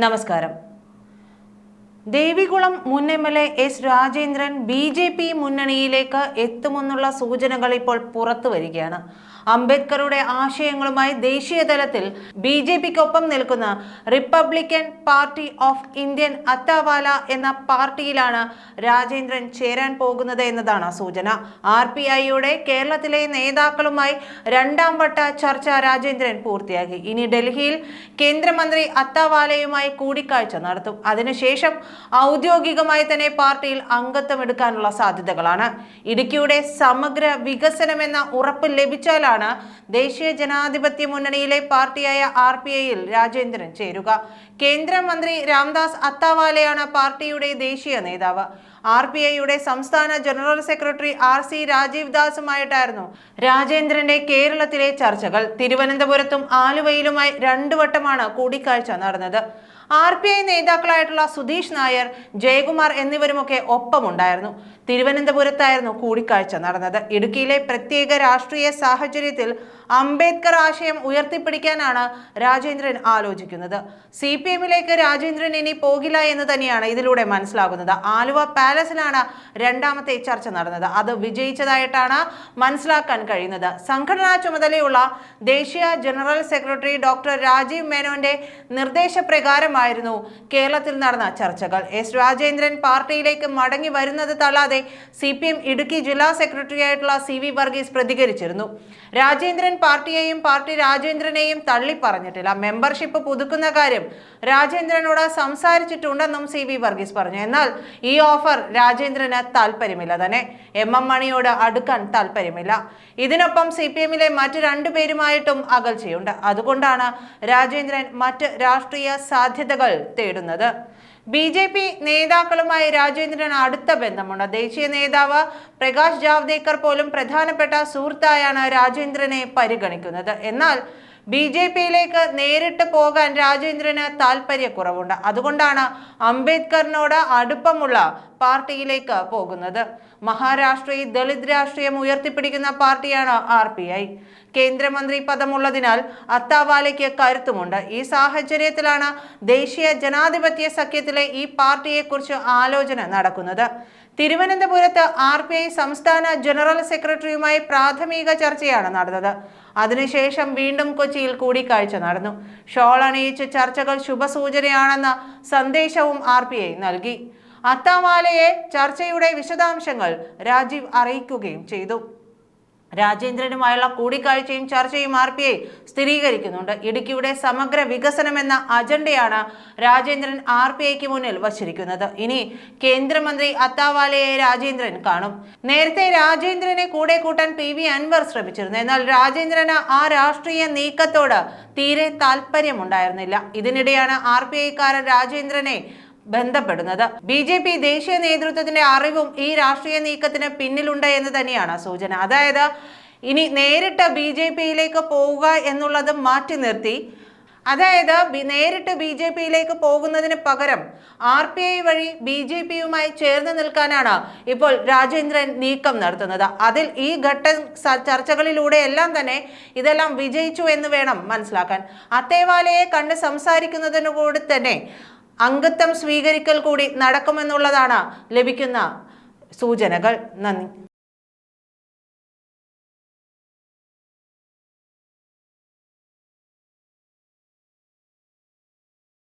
നമസ്കാരം. ദേവികുളം മുൻ MLA S Rajendran BJP. മുന്നണിയിലേക്ക് എത്തുമെന്നുള്ള സൂചനകൾ ഇപ്പോൾ പുറത്തു വരികയാണ്. അംബേദ്കറുടെ ആശയങ്ങളുമായി ദേശീയ തലത്തിൽ ബി.ജെ.പിക്കൊപ്പം നിൽക്കുന്ന റിപ്പബ്ലിക്കൻ പാർട്ടി ഓഫ് ഇന്ത്യൻ അത്താവാല എന്ന പാർട്ടിയിലാണ് രാജേന്ദ്രൻ ചേരാൻ പോകുന്നത് എന്നതാണ് സൂചന. RPIയുടെ കേരളത്തിലെ നേതാക്കളുമായി രണ്ടാം വട്ട ചർച്ച രാജേന്ദ്രൻ പൂർത്തിയാക്കി. ഇനി ഡൽഹിയിൽ കേന്ദ്രമന്ത്രി അത്താവാലയുമായി കൂടിക്കാഴ്ച നടത്തും. അതിനുശേഷം ഔദ്യോഗികമായി തന്നെ പാർട്ടിയിൽ അംഗത്വം എടുക്കാനുള്ള സാധ്യതകളാണ്. ഇടുക്കിയുടെ സമഗ്ര വികസനമെന്ന ഉറപ്പ് ലഭിച്ചാലാണ് ദേശീയ ജനാധിപത്യ മുന്നണിയിലെ പാർട്ടിയായ RPIയിൽ രാജേന്ദ്രൻ ചേരുക. കേന്ദ്രമന്ത്രി രാംദാസ് അത്താവാലയാണ് പാർട്ടിയുടെ ദേശീയ നേതാവ്. RPIയുടെ സംസ്ഥാന ജനറൽ സെക്രട്ടറി RC രാജീവ് ദാസുമായിട്ടായിരുന്നു രാജേന്ദ്രന്റെ കേരളത്തിലെ ചർച്ചകൾ. തിരുവനന്തപുരത്തും ആലുവയിലുമായി 2 വട്ടമാണ് കൂടിക്കാഴ്ച നടന്നത്. RPI നേതാക്കളായിട്ടുള്ള സുധീഷ് നായർ, ജയകുമാർ എന്നിവരുമൊക്കെ ഒപ്പമുണ്ടായിരുന്നു. തിരുവനന്തപുരത്തായിരുന്നു കൂടിക്കാഴ്ച നടന്നത്. ഇടുക്കിയിലെ പ്രത്യേക രാഷ്ട്രീയ സാഹചര്യത്തിൽ അംബേദ്കർ ആശയം ഉയർത്തിപ്പിടിക്കാനാണ് രാജേന്ദ്രൻ ആലോചിക്കുന്നത്. CPMലേക്ക് രാജേന്ദ്രൻ ഇനി പോകില്ല എന്ന് തന്നെയാണ് ഇതിലൂടെ മനസ്സിലാകുന്നത്. ആലുവ പാലസിലാണ് രണ്ടാമത്തെ ചർച്ച നടന്നത്. അത് വിജയിച്ചതായിട്ടാണ് മനസ്സിലാക്കാൻ കഴിയുന്നത്. സംഘടനാ ചുമതലയുള്ള ദേശീയ ജനറൽ സെക്രട്ടറി ഡോക്ടർ രാജീവ് മേനോന്റെ നിർദ്ദേശപ്രകാരമായിരുന്നു കേരളത്തിൽ നടന്ന ചർച്ചകൾ. എസ് രാജേന്ദ്രൻ പാർട്ടിയിലേക്ക് മടങ്ങി വരുന്നത് തള്ളാതെ CPM ഇടുക്കി ജില്ലാ സെക്രട്ടറി ആയിട്ടുള്ള CV വർഗീസ് പ്രതികരിച്ചിരുന്നു. രാജേന്ദ്രൻ പാർട്ടിയെയും പാർട്ടി രാജേന്ദ്രനെയും തള്ളി പറഞ്ഞിട്ടില്ല. മെമ്പർഷിപ്പ് പുതുക്കുന്ന കാര്യം രാജേന്ദ്രനോട് സംസാരിച്ചിട്ടുണ്ടെന്നും CV വർഗീസ് പറഞ്ഞു. എന്നാൽ ഈ ഓഫർ രാജേന്ദ്രന് താല്പര്യമില്ല തന്നെ. MM മണിയോട് അടുക്കാൻ താല്പര്യമില്ല. ഇതിനൊപ്പം CPMലെ മറ്റ് 2 പേരുമായിട്ടും അകൽച്ചയുണ്ട്. അതുകൊണ്ടാണ് രാജേന്ദ്രൻ മറ്റ് രാഷ്ട്രീയ സാധ്യതകൾ തേടുന്നത്. BJP നേതാക്കളുമായി രാജേന്ദ്രൻ അടുത്ത ബന്ധമുണ്ട്. ദേശീയ നേതാവ് പ്രകാശ് ജാവ്ദേക്കർ പോലും പ്രധാനപ്പെട്ട സുഹൃത്തായാണ് രാജേന്ദ്രനെ പരിഗണിക്കുന്നത്. എന്നാൽ BJPയിലേക്ക് നേരിട്ട് പോകാൻ രാജേന്ദ്രന് താല്പര്യക്കുറവുണ്ട്. അതുകൊണ്ടാണ് അംബേദ്കറിനോട് അടുപ്പമുള്ള പാർട്ടിയിലേക്ക് പോകുന്നത്. മഹാരാഷ്ട്രയിൽ ദളിത് രാഷ്ട്രീയം ഉയർത്തിപ്പിടിക്കുന്ന പാർട്ടിയാണ് RPI. കേന്ദ്രമന്ത്രി പദമുള്ളതിനാൽ അത്താവാലയ്ക്ക് കരുത്തുമുണ്ട്. ഈ സാഹചര്യത്തിലാണ് ദേശീയ ജനാധിപത്യ സഖ്യത്തിലെ ഈ പാർട്ടിയെക്കുറിച്ച് ആലോചന നടക്കുന്നത്. തിരുവനന്തപുരത്ത് RPI സംസ്ഥാന ജനറൽ സെക്രട്ടറിയുമായി പ്രാഥമിക ചർച്ചയാണ് നടന്നത്. അതിനുശേഷം വീണ്ടും കൊച്ചിയിൽ കൂടിക്കാഴ്ച നടന്നു. ഷോൾ അണിയിച്ച് ചർച്ചകൾ ശുഭസൂചനയാണെന്ന സന്ദേശവും RPI നൽകി. അത്താവാലയെ ചർച്ചയുടെ വിശദാംശങ്ങൾ രാജീവ് അറിയിക്കുകയും ചെയ്തു. രാജേന്ദ്രനുമായുള്ള കൂടിക്കാഴ്ചയും ചർച്ചയും RPI സ്ഥിരീകരിക്കുന്നുണ്ട്. ഇടുക്കിയുടെ സമഗ്ര വികസനം എന്ന അജണ്ടയാണ് രാജേന്ദ്രൻ RPIക്ക് മുന്നിൽ വച്ചിരിക്കുന്നത്. ഇനി കേന്ദ്രമന്ത്രി അത്താവാലയെ രാജേന്ദ്രൻ കാണും. നേരത്തെ രാജേന്ദ്രനെ കൂടെ കൂട്ടാൻ PV അൻവർ ശ്രമിച്ചിരുന്നു. എന്നാൽ രാജേന്ദ്രന് ആ രാഷ്ട്രീയ നീക്കത്തോട് തീരെ താല്പര്യമുണ്ടായിരുന്നില്ല. ഇതിനിടെയാണ് RPIക്കാരൻ രാജേന്ദ്രനെ ബന്ധപ്പെടുന്നത്. BJP ദേശീയ നേതൃത്വത്തിന്റെ അറിവും ഈ രാഷ്ട്രീയ നീക്കത്തിന് പിന്നിലുണ്ട് എന്ന് തന്നെയാണ് സൂചന. അതായത് ഇനി നേരിട്ട് BJPയിലേക്ക് പോവുക എന്നുള്ളത് മാറ്റി നിർത്തി, അതായത് നേരിട്ട് BJPയിലേക്ക് പോകുന്നതിന് പകരം RPI വഴി BJPയുമായി ചേർന്ന് നിൽക്കാനാണ് ഇപ്പോൾ രാജേന്ദ്രൻ നീക്കം നടത്തുന്നത്. അതിൽ ഈ ഘട്ട ചർച്ചകളിലൂടെ എല്ലാം തന്നെ ഇതെല്ലാം വിജയിച്ചു എന്ന് വേണം മനസ്സിലാക്കാൻ. അത്തേവാലയെ കണ്ട് സംസാരിക്കുന്നതിനോട് തന്നെ അംഗത്വം സ്വീകരിക്കൽ കൂടി നടക്കുമെന്നുള്ളതാണ് ലഭിക്കുന്ന സൂചനകൾ. നന്ദി.